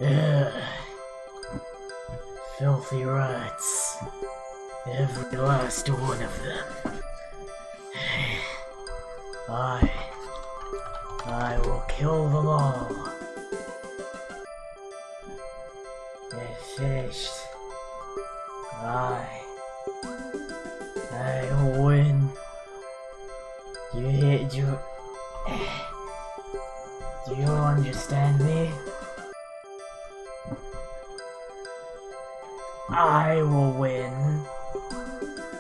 Ugh. Filthy rats. Every last one of them. I will kill them all. They're finished. I will win. Do you understand me? I will win.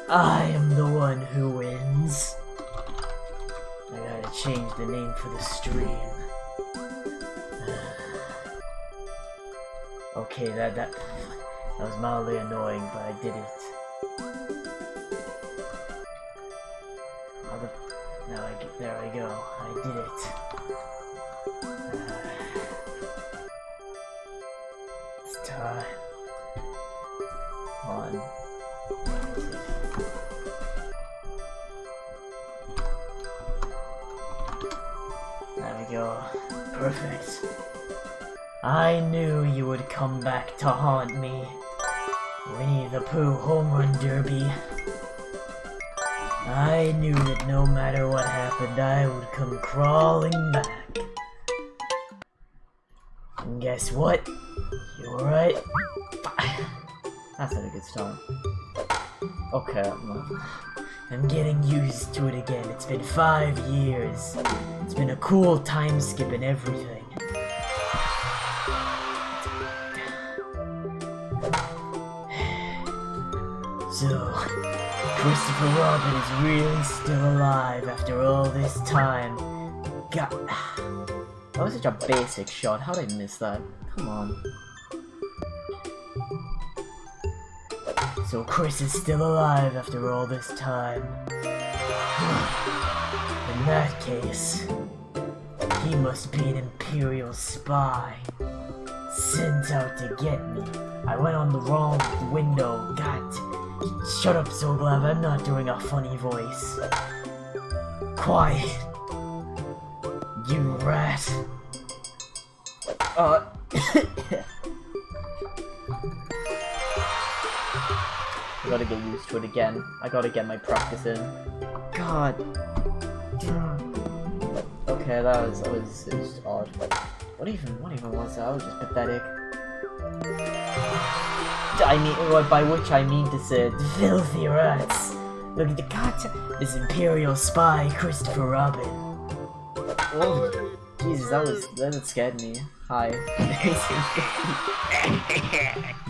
I am the one who wins. I gotta change the name for the stream. Okay, that was mildly annoying, but I did it. There I go. I did it. It's time. On. There we go. Perfect. I knew you would come back to haunt me. Winnie the Pooh Home Run Derby. I knew that no matter what happened, I would come crawling back. And guess what? You were right. That's not a good start. Okay, I'm getting used to it again. It's been 5 years. It's been a cool time skip and everything. So, Christopher Robin is really still alive after all this time. God, that was such a basic shot. How did I miss that? Come on. So Chris is still alive after all this time. In that case, he must be an Imperial spy. Sent out to get me. I went on the wrong window. God, shut up, Zoglav. I'm not doing a funny voice. Quiet. You rat. I gotta get used to it again. I gotta get my practice in. God. Okay, it was odd. What even was that? That was just pathetic. I mean, by which I mean to say, filthy rats. Look at the cat. This Imperial spy, Christopher Robin. Oh, Jesus, that scared me. Hi.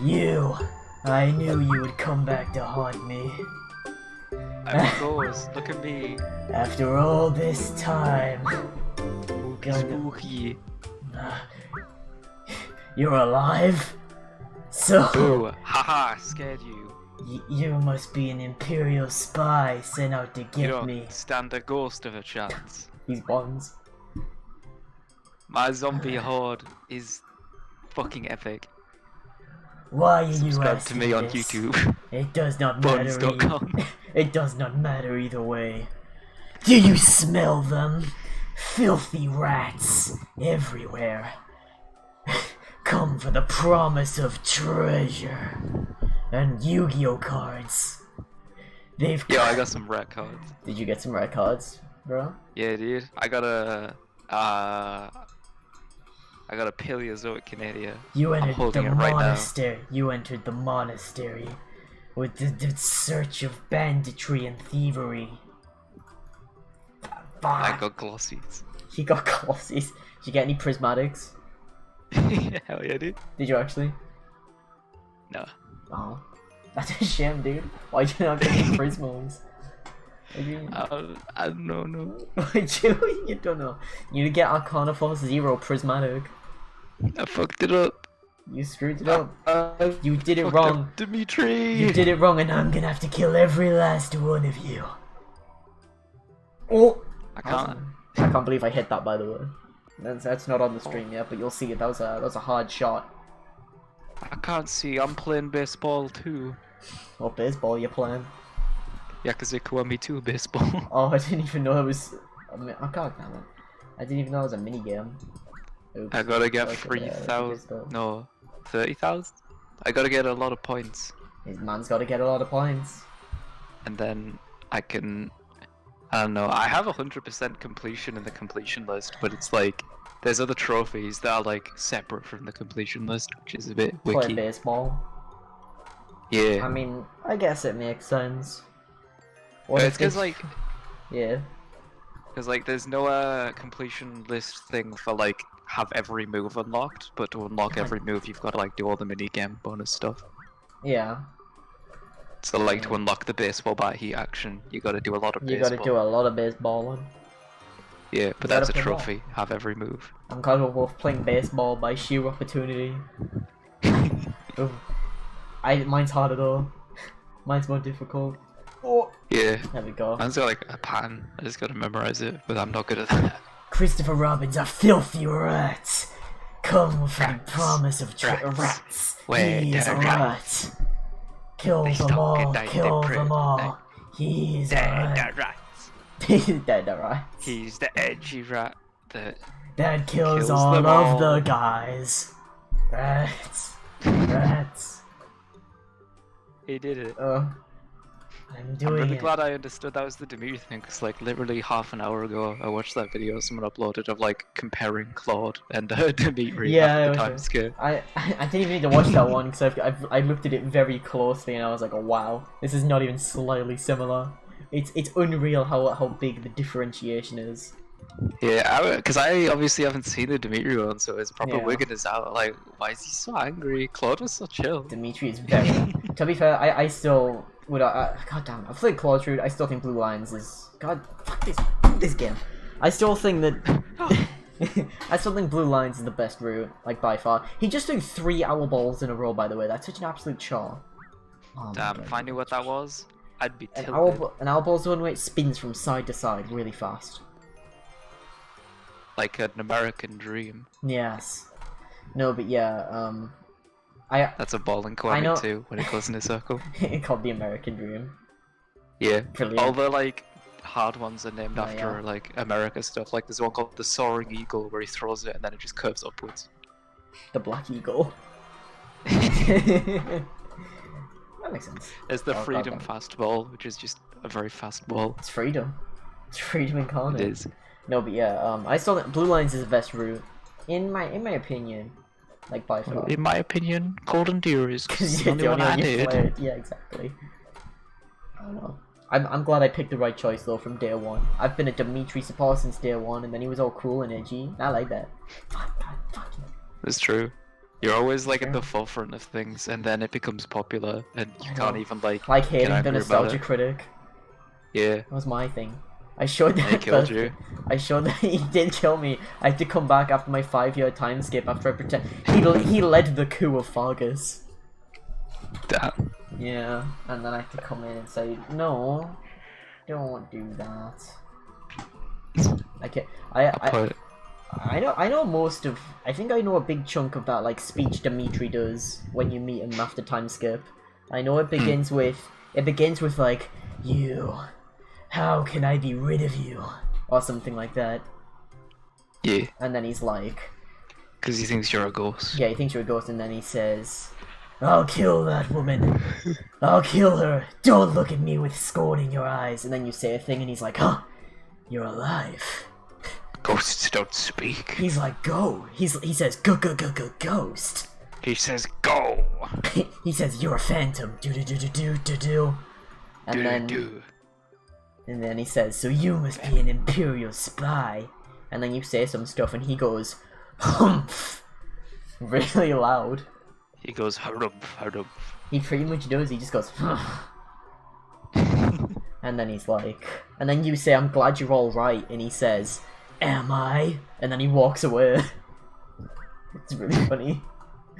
You. I knew you would come back to haunt me. Of course, look at me. After all this time. Spooky. You're alive? So... Ooh, haha, scared you. You must be an Imperial spy sent out to get you don't me. Stand a ghost of a chance. These bonds. My zombie horde is fucking epic. Why are you Subscribe asking to me on this? YouTube. It does not matter. It does not matter either way. Do you smell them? Filthy rats everywhere. Come for the promise of treasure and Yu-Gi-Oh cards. Yeah, I got some red cards. Did you get some red cards, bro? Yeah, dude. I got a Paleozoic Canadia. You entered the monastery. Right, you entered the monastery with the search of banditry and thievery. I got glossies. He got glossies. Did you get any prismatics? Hell yeah, dude. Did you actually? No. Oh, that's a shame, dude. Why'd you not get any prismos? I don't know. Why'd you don't know. You get Arcana Force 0 prismatic. I fucked it up. You screwed it up. You did it Fucked wrong. Up, Dimitri. You did it wrong, and I'm gonna have to kill every last one of you. Oh! I can't. I can't believe I hit that, by the way. That's not on the stream yet, but you'll see it. That was a hard shot. I can't see. I'm playing baseball too. What baseball you playing? Yakuza Kiwami 2 baseball. Oh, I didn't even know it was. Oh god damn it! I didn't even know it was a mini game. Oops. I gotta get Okay, 3,000. No, 30,000. I gotta get a lot of points, His man's got to get a lot of points. and then I can. I don't know. I have 100% completion in the completion list, but it's like there's other trophies that are like separate from the completion list, which is a bit Play wiki. baseball. Yeah. I mean, I guess it makes sense. It's because like Yeah. Because like, there's no completion list thing for like have every move unlocked, but to unlock every move, you've got to like do all the mini game bonus stuff. Yeah. So like to unlock the baseball bat heat action, you got to do a lot of You baseball. got to do a lot of baseballing. Yeah, but You gotta that's a play ball. trophy. Have every move. I'm kind of both playing baseball by sheer opportunity. Ooh. Mine's harder though. Mine's more difficult. Oh. Yeah. There we go. Mine's got like a pattern. I just got to memorize it, but I'm not good at that. Christopher Robin's a filthy rat. Come with the Rats. promise of Rats. rats. Where He's the a rat. Kill They them stalk all. and die Kill the them prey. all. He's a rat. rats. He's dead, alright. He's the edgy rat that That kills kills all them of all. the guys. Rats. Rats. he did it. I'm I'm doing really it. glad I understood that was the Dimitri thing, because like literally half an hour ago I watched that video someone uploaded of like comparing Claude and Dimitri Yeah, after I the was- time skip. I didn't even need to watch that one because I looked at it very closely and I was like, oh, wow, this is not even slightly similar. It's unreal how big the differentiation is. Yeah, because I obviously haven't seen the Dimitri one, so it's proper Yeah. wigging us out. Like, why is he so angry? Claude was so chill. Dimitri is very. To be fair, I still would. God damn, I've played Claude Trude. I still think Blue Lions is. God, fuck this game. I still think that. I still think Blue Lions is the best route, like by far. He just threw 3 owl balls in a row, by the way. That's such an absolute chore. Oh my Damn, God. if I knew what that was, I'd be An tilted. owl ball's the one where it spins from side to side really fast. Like an American dream. Yes. No, but yeah, That's a ball in I know- Kwame too, when it goes in a circle. called the American Dream. Yeah. Brilliant. All the like hard ones are named Oh, after yeah. like America stuff. Like there's one called the Soaring Eagle where he throws it and then it just curves upwards. The Black Eagle. That makes sense. There's the Oh, Freedom goddamn. Fastball, which is just a very fast ball. It's freedom. It's freedom incarnate. It is. No, but yeah, I still think Blue Lines is the best route, in my opinion, like by far. In my opinion, Golden Deer is Because the you're only the one only I one you did. played. Yeah, exactly. I don't know. I'm glad I picked the right choice though from day one. I've been a Dimitri supporter since day one, and then he was all cool and edgy. I like that. Fuck, God, fuck you. It's true. You're always like at Sure. the forefront of things, and then it becomes popular, and you I can't know. even like. Like get hating the angry about nostalgia it. critic. Yeah, That was my thing. I showed that. he killed first- you. I showed that he did kill me. I had to come back after my 5-year time skip after I pretend he led the coup of Fargus. Damn. Yeah, and then I had to come in and say, no, don't do that. Okay, I know most of. I think I know a big chunk of that like speech Dimitri does when you meet him after time skip. I know it begins with like, you. How can I be rid of you? Or something like that. Yeah, And then he's like, because he thinks you're a ghost. yeah, he thinks you're a ghost, and then he says, I'll kill that woman. I'll kill her. Don't look at me with scorn in your eyes. And then you say a thing, and he's like, huh, you're alive. Ghosts don't speak. He's like, go. He says, go, ghost. He says go. He says, you're a phantom. Do. And then he says, so you must be an Imperial spy. And then you say some stuff, and he goes, humph. Really loud. He goes harumph, harumph. He pretty much does, he just goes, humph. And then he's like, and then you say, I'm glad you're alright. And he says, am I? And then he walks away. It's really funny.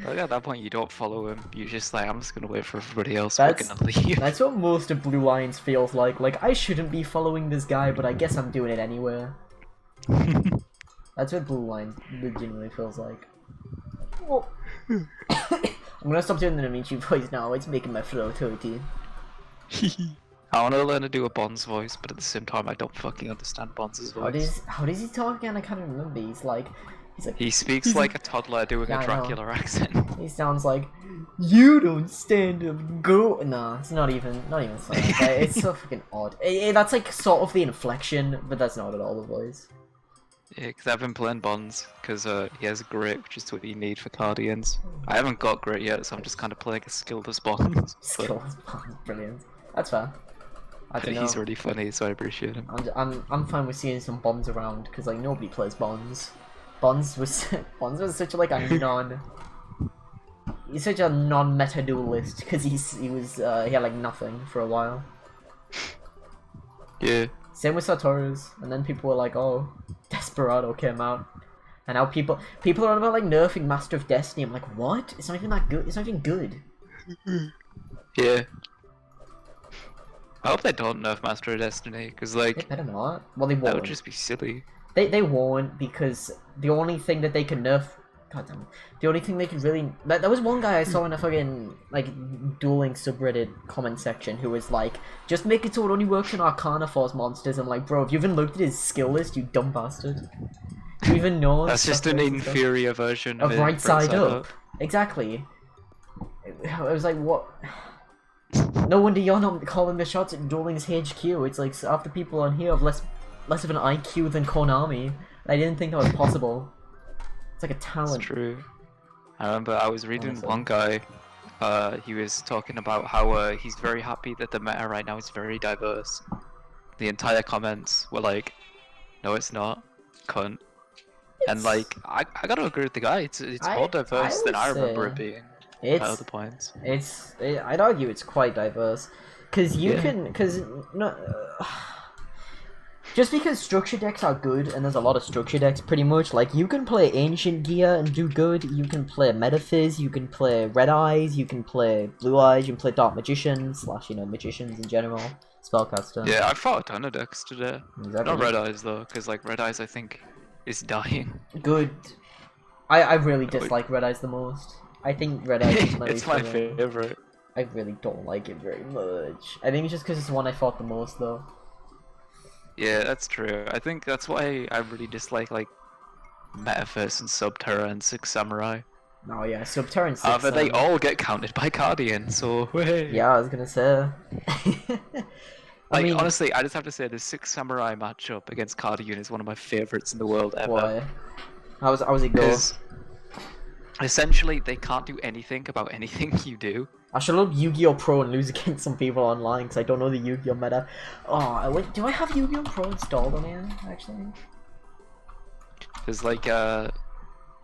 Like at that point, you don't follow him. You're just like, I'm just gonna wait for everybody else. That's- We're gonna leave. That's what most of Blue Lions feels like. Like, I shouldn't be following this guy, but I guess I'm doing it anyway. That's what Blue Lions legitimately feels like. Well, I'm gonna stop doing the Dimitri voice now, it's making my throat hurty. I want to learn to do a Bond's voice, but at the same time, I don't fucking understand Bond's voice. How does he talk again? I can't remember. He's like, He's like, He speaks like a toddler doing Yeah, I a know. Dracula accent. he sounds like, you don't stand up, go. Nah, it's not even something like that. It's so fucking odd. That's like sort of the inflection, but that's not at all the voice. Yeah, because I've been playing Bonds, because he has Grit, which is what you need for Guardians. I haven't got Grit yet, so I'm just kind of playing a skillless Bonds. Skills, brilliant. That's fair. I don't know. He's really funny, so I appreciate him. I'm fine with seeing some Bonds around because like nobody plays Bonds. Bonds was such like a non. He's such a non-meta duelist because he had like nothing for a while. Yeah. Same with Sartorius, and then people were like, "Oh, Desperado came out," and now people are on about like nerfing Master of Destiny. I'm like, what? It's not even that good. It's not even good. Yeah. I hope they don't nerf Master of Destiny, because They like better not. Well, they that would won't. just be silly. They won't because the only thing that they can nerf. God damn it. The only thing they could really... There was one guy I saw in a fucking, like, dueling subreddit comment section who was like, just make it so it only works on Arcana Force monsters. I'm like, bro, have you even looked at his skill list, you dumb bastard? Do you even know? That's just an inferior version of of right side up. Exactly. I was like, what? No wonder you're not calling the shots at Dueling's HQ. It's like, half the people on here have less of an IQ than Konami. I didn't think that was possible. It's like a talent. That's true. I remember I was reading one guy, he was talking about how he's very happy that the meta right now is very diverse. The entire comments were like, no it's not, cunt. And like, I gotta agree with the guy, it's more diverse than I remember it being at other points. I'd argue it's quite diverse. Cause you can, just because structure decks are good, and there's a lot of structure decks pretty much, like, you can play Ancient Gear and do good, you can play Metaphys, you can play Red Eyes, you can play Blue Eyes, you can play Dark Magicians, / Magicians in general, Spellcaster. Yeah, I fought a ton of decks today. Exactly. Not Red Eyes though, because like Red Eyes I think is dying. Good. I really dislike Red Eyes the most. I think Red Eyes is my it's my favorite. I really don't like it very much. I think it's just because it's the one I fought the most though. Yeah, that's true. I think that's why I really dislike like Metaphys and Subterra and Six Samurai. Oh yeah, Subterra and Six However, they all get counted by Guardian, so hey. Yeah, I was gonna say. I mean, honestly, I just have to say the Six Samurai matchup against Guardian is one of my favorites in the world ever. Why? How was it go? Essentially, they can't do anything about anything you do. I should load Yu-Gi-Oh! Pro and lose against some people online because I don't know the Yu-Gi-Oh! Meta. Oh, do I have Yu-Gi-Oh! Pro installed on here, actually? There's like,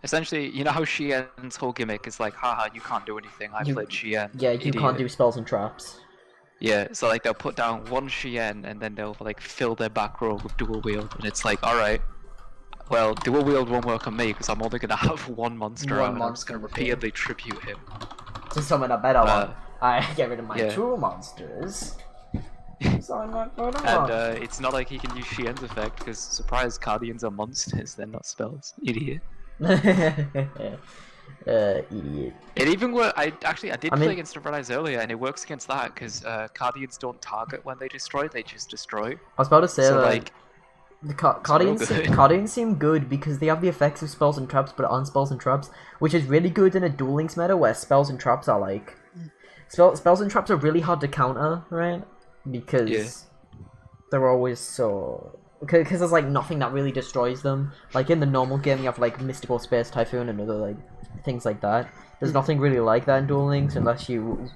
essentially, you know how Shien's whole gimmick is like, haha, you can't do anything, I played Shien. Yeah, you can't do spells and traps. Yeah, so like they'll put down one Shien and then they'll like fill their back row with dual wield, and it's like, alright, well, dual wield won't work on me because I'm only gonna have one monster out and I'm just gonna repeatedly tribute him. To summon a better one, I get rid of my two monsters. And it's not like he can use Shien's effect because, surprise, Guardians are monsters, they're not spells. Idiot. Idiot. It even worked. I did play against Red Eyes earlier, and it works against that because Guardians don't target when they destroy; they just destroy. I was about to say so, that. Like, the Guardians seem good because they have the effects of spells and traps, but on spells and traps, which is really good in a Duel Links meta where spells and traps are like spells and traps are really hard to counter, right? Because they're always so because there's like nothing that really destroys them. Like in the normal game, you have like Mystical Space Typhoon and other like things like that. There's nothing really like that in Duel Links unless you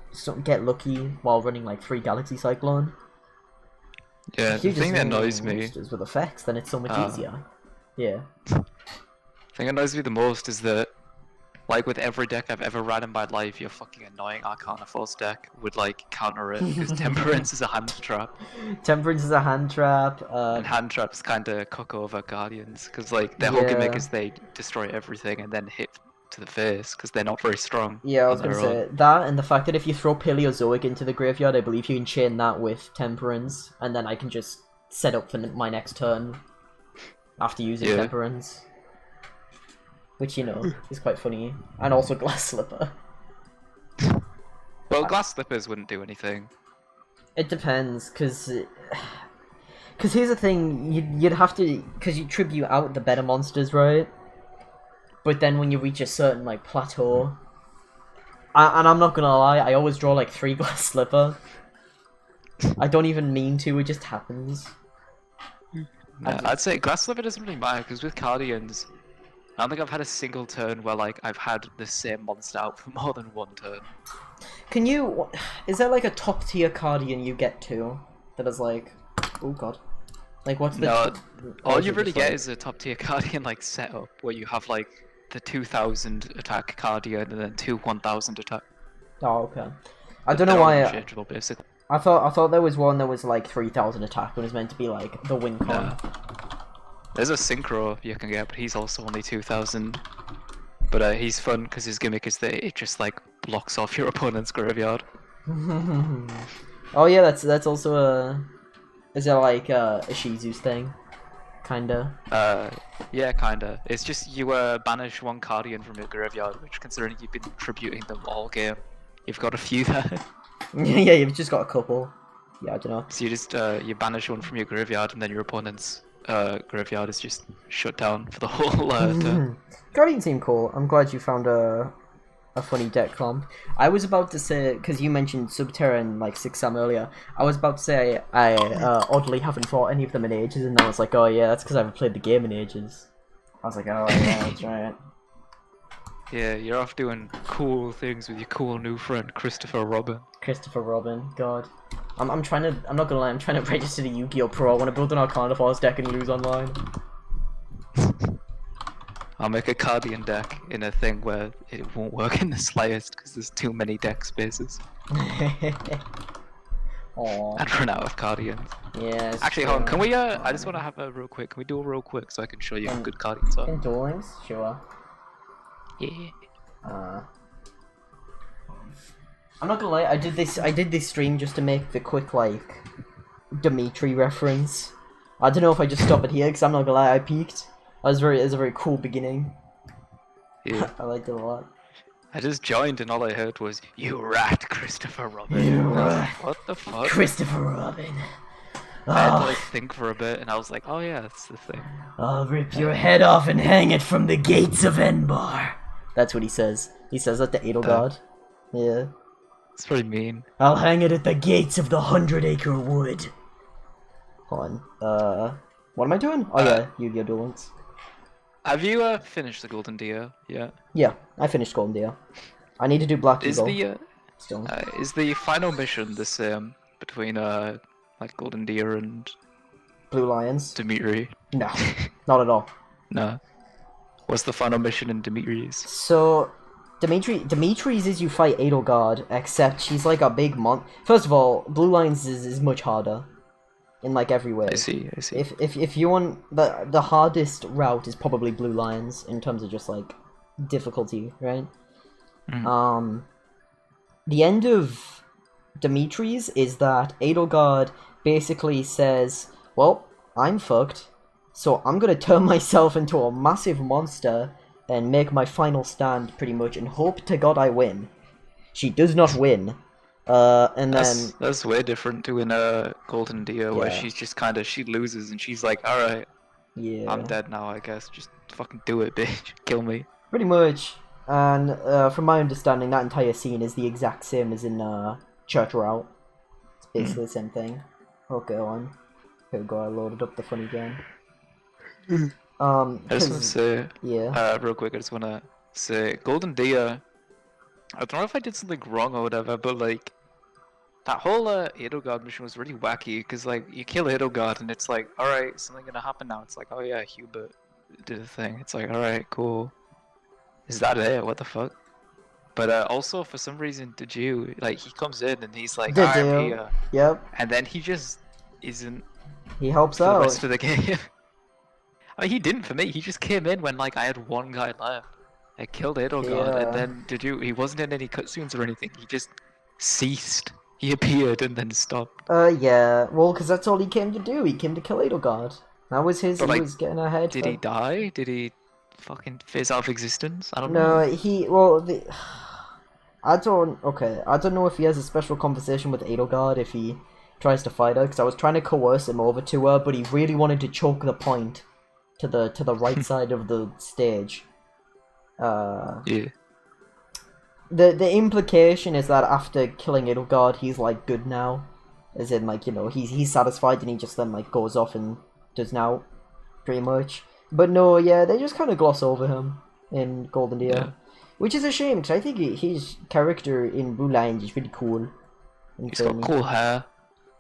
get lucky while running like 3 Galaxy Cyclone. Yeah, the thing that annoys me with effects, then it's so much easier. Yeah. The thing that annoys me the most is that, like with every deck I've ever ran in my life, your fucking annoying Arcana Force deck would like counter it because Temperance is a hand trap. Temperance is a hand trap. And hand traps kind of cook over Guardians because like their whole gimmick is they destroy everything and then hit to the face because they're not very strong. Yeah, I was gonna say that, and the fact that if you throw Paleozoic into the graveyard, I believe you can chain that with Temperance, and then I can just set up for my next turn after using Temperance, which is quite funny, and also Glass Slipper. Well, Glass Slippers wouldn't do anything. It depends, because here's the thing: you'd have to, because you tribute out the better monsters, right? but then when you reach a certain like plateau, and I'm not gonna lie, I always draw like 3 glass slipper. I don't even mean to; it just happens. I'd say glass slipper doesn't really matter because with Guardians, I don't think I've had a single turn where like I've had the same monster out for more than 1 turn. Can you? Is there like a top tier Guardian you get to that is like, oh god, like what's the? No, all you it really just, get like- is a top tier Guardian like setup where you have like the 2000 attack Guardian and then 2 1000 attack. Oh, okay. I don't know They're all why. interchangeable, basically. I thought there was one that was like 3000 attack when it was meant to be like the win con. Yeah. There's a synchro you can get, but he's also only 2000. But he's fun because his gimmick is that it just like blocks off your opponent's graveyard. Oh yeah, that's also a. Is it like a Shizu's thing? Kinda. Yeah, kinda. It's just you banish 1 Guardian from your graveyard, which considering you've been tributing them all game, you've got a few there. Yeah, you've just got a couple. Yeah, I don't know. So you just you banish 1 from your graveyard, and then your opponent's graveyard is just shut down for the whole turn. Guardian seemed cool. I'm glad you found a funny deck comp. I was about to say, because you mentioned Subterra and like 6-Sam earlier, I was about to say I oddly haven't fought any of them in ages, and I was like, oh yeah, that's because I haven't played the game in ages. I was like, oh yeah, that's right. Yeah, you're off doing cool things with your cool new friend Christopher Robin. Christopher Robin, god. I'm not gonna lie, I'm trying to register the Yu-Gi-Oh! Pro. I want to build an Arcana Force deck and lose online. I'll make a Guardian deck in a thing where it won't work in the slightest because there's too many deck spaces. Aww. I'd run out of Guardians. Yeah. Actually, hold on, can we, I just want to have a real quick, can we do a real quick so I can show you how good Guardians are? In Duel Links? Sure. Yeah. I'm not gonna lie, I did this stream just to make the quick, like, Dimitri reference. I don't know if I just stop it here, because I'm not gonna lie, I peaked. It was a very cool beginning. Yeah. I liked it a lot. I just joined and all I heard was, "You rat, Christopher Robin." You And I was rat. like, what the fuck? Christopher Robin. I had to Oh, like think for a bit and I was like, oh yeah, that's the thing. I'll rip your head off and hang it from the gates of Enbar. That's what he says. He says that to Edelgard. Yeah. It's pretty mean. I'll hang it at the gates of the 100-acre wood. Hold on. What am I doing? Oh yeah, Yu-Gi-Oh! Duel Links. Have you finished the Golden Deer yet? Yeah, I finished Golden Deer. I need to do Black Is Eagle. the Still. is the final mission the same between like Golden Deer and Blue Lions? Dimitri? No, not at all. No. What's the final mission in Dimitri's? So, Dimitri's is you fight Edelgard, except she's like a big First of all, Blue Lions is much harder. In like every way. I see. If you want the hardest route is probably Blue Lions in terms of just like difficulty, right? Mhm. The end of Dimitri's is that Edelgard basically says, well, I'm fucked, so I'm gonna turn myself into a massive monster and make my final stand pretty much and hope to god I win. She does not win. And then... That's way different to in Golden Deer where Yeah. she's just kinda, she loses and she's like, alright, Yeah. I'm dead now I guess, just fucking do it bitch, kill me. Pretty much. And from my understanding, that entire scene is the exact same as in Church Route. It's basically the same thing. Okay, on. Here we go, I loaded up the funny game. I just wanna say, yeah. real quick, I just wanna say, Golden Deer, I don't know if I did something wrong or whatever, but like, that whole Edelgard mission was really wacky, because like, you kill Edelgard and it's like, alright, something gonna happen now. It's like, oh yeah, Hubert did a thing. It's like, alright, cool. Is that it? What the fuck? But also, for some reason, did you, like, he comes in and he's like, I'm here. Yep. And then he just isn't He helps for the out. rest of the game. I mean, he didn't for me. He just came in when like I had one guy left. I killed Edelgard, Yeah. and then he wasn't in any cutscenes or anything. He just ceased. He appeared and then stopped. Yeah. Well, because that's all he came to do. He came to kill Edelgard. That was his. But, He like, was getting ahead. Did he die? Did he fucking phase out of existence? I don't know. No, he. Well, I don't. Okay, I don't know if he has a special conversation with Edelgard if he tries to fight her. Because I was trying to coerce him over to her, but he really wanted to choke the point to the right side of the stage. Yeah. The implication is that after killing Edelgard, he's like good now, as in like, you know, he's satisfied and he just then like goes off and does now, pretty much. But no, yeah, they just kind of gloss over him in Golden Deer, Yeah. which is a shame because I think his character in Blue Lines is really cool. He's got cool hair.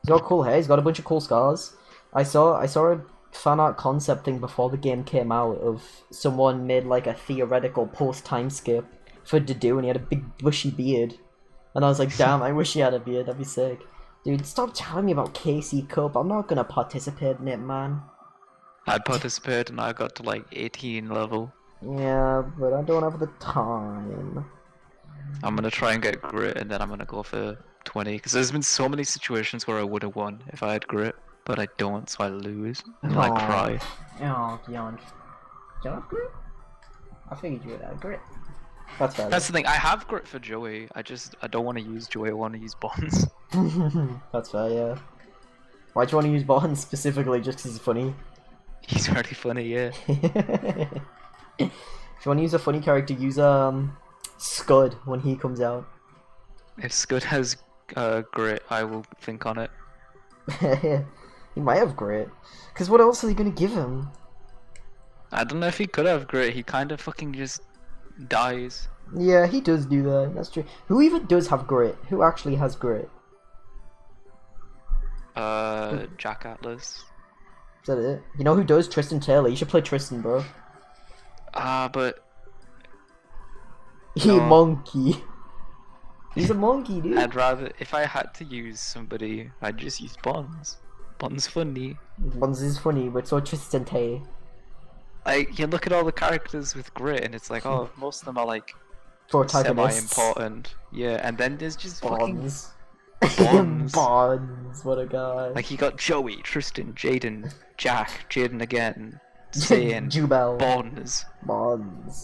He's got cool hair. He's got a bunch of cool scars. I saw a fan art concept thing before the game came out of someone made like a theoretical post time skip for Dedue, and he had a big bushy beard. And I was like, damn, I wish he had a beard. That'd be sick. Dude, stop telling me about KC Cup. I'm not gonna participate in it, man. I participated and I got to like 18 level. Yeah, but I don't have the time. I'm gonna try and get grit and then I'm gonna go for 20. Because there's been so many situations where I would have won if I had grit, but I don't, so I lose. And I cry. Oh, Beyond. Do you have grit? I figured you would have grit. That's fair. That's the thing, I have grit for Joey, I don't want to use Joey, I want to use Bonds. That's fair, yeah. Why do you want to use Bond specifically? Just because he's funny? He's very funny, yeah. If you want to use a funny character, use Scud when he comes out. If Scud has grit, I will think on it. He might have grit. Because what else are they going to give him? I don't know if he could have grit, he kind of fucking just dies. Yeah, he does do that, that's true. Who even does have grit? Who actually has grit? Jack Atlas. Is that it? You know who does? Tristan Taylor. You should play Tristan, bro. But... He No. monkey. He's a monkey, dude. I'd rather, if I had to use somebody, I'd just use Bonds. Bonds funny. Bonds is funny, but so Tristan Taylor. Like, you look at all the characters with grit, and it's like, oh, most of them are like Protagonists. semi-important. Yeah, and then there's just fucking Bonds. Bonds. Bonds, what a guy. Like, you got Joey, Tristan, Jaden, Jack, Jaden again, Zayn, Jubel. Bonds. Bonds.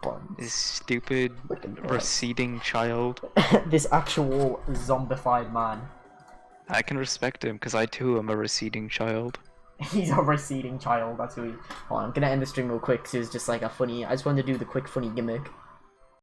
Bonds. This stupid, Fucking Bonds. receding child. This actual zombified man. I can respect him, because I too am a receding child. He's a receding child, that's who he... Hold on, I'm gonna end the stream real quick, because it's just like a funny... I just wanted to do the quick funny gimmick.